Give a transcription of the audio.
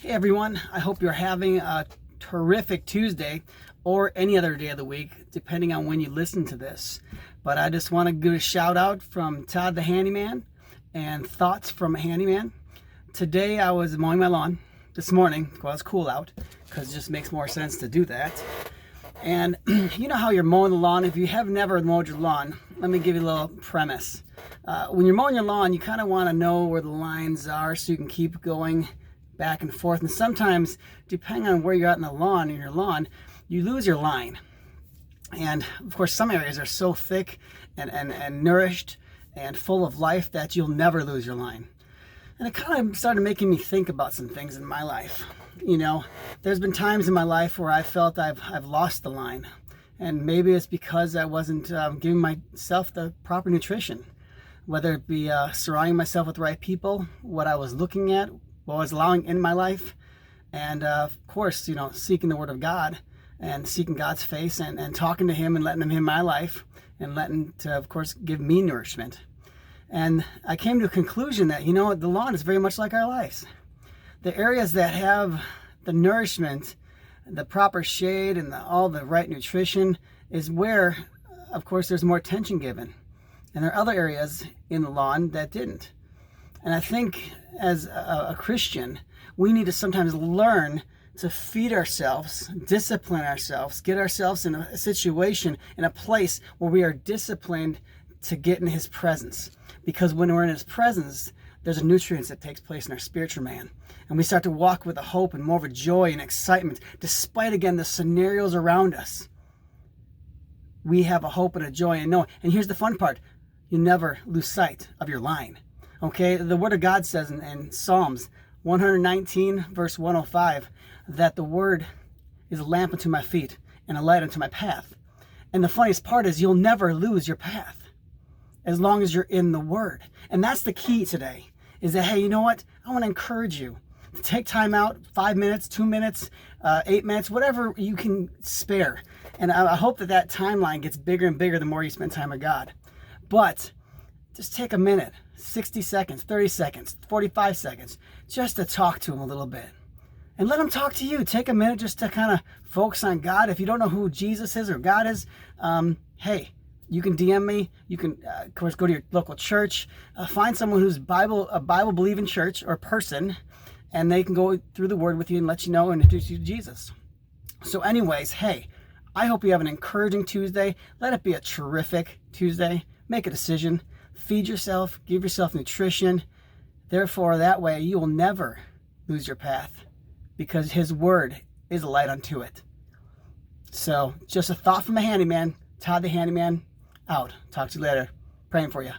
Hey everyone, I hope you're having a terrific Tuesday or any other day of the week, depending on when you listen to this. But I just want to give a shout out from Todd the Handyman and Thoughts from a Handyman. Today I was mowing my lawn this morning while it's cool out, because it just makes more sense to do that. And you know how you're mowing the lawn. If you have never mowed your lawn, let me give you a little premise. When you're mowing your lawn, you kind of want to know where the lines are so you can keep going back and forth. And sometimes, depending on where you're at in the lawn, in your lawn, you lose your line. And of course, some areas are so thick and nourished and full of life that you'll never lose your line. And it kind of started making me think about some things in my life. You know, there's been times in my life where I felt I've lost the line. And maybe it's because I wasn't giving myself the proper nutrition, whether it be surrounding myself with the right people, what I was looking at, what I was allowing in my life, and of course, you know, seeking the Word of God and seeking God's face and talking to Him and letting Him in my life and letting to, of course, give me nourishment. And I came to a conclusion that, you know, the lawn is very much like our lives. The areas that have the nourishment, the proper shade, and all the right nutrition is where, of course, there's more attention given. And there are other areas in the lawn that didn't. And I think as a Christian, we need to sometimes learn to feed ourselves, discipline ourselves, get ourselves in a situation, in a place where we are disciplined to get in His presence. Because when we're in His presence, there's a nutrients that takes place in our spiritual man. And we start to walk with a hope and more of a joy and excitement, despite, again, the scenarios around us. We have a hope and a joy and knowing. And here's the fun part. You never lose sight of your line. Okay, the Word of God says in Psalms 119, verse 105, that the Word is a lamp unto my feet and a light unto my path. And the funniest part is you'll never lose your path as long as you're in the Word. And that's the key today, is that, hey, you know what? I want to encourage you to take time out, 5 minutes, 2 minutes, 8 minutes, whatever you can spare. And I hope that timeline gets bigger and bigger the more you spend time with God. But just take a minute, 60 seconds, 30 seconds, 45 seconds, just to talk to Him a little bit. And let Him talk to you. Take a minute just to kind of focus on God. If you don't know who Jesus is or God is, hey, you can DM me. You can, of course, go to your local church. Find someone who's a Bible-believing church or person, and they can go through the Word with you and let you know and introduce you to Jesus. So anyways, hey, I hope you have an encouraging Tuesday. Let it be a terrific Tuesday. Make a decision. Feed yourself, give yourself nutrition. Therefore, that way you will never lose your path, because His Word is a light unto it. So, just a thought from a handyman, Todd the Handyman, out. Talk to you later. Praying for you.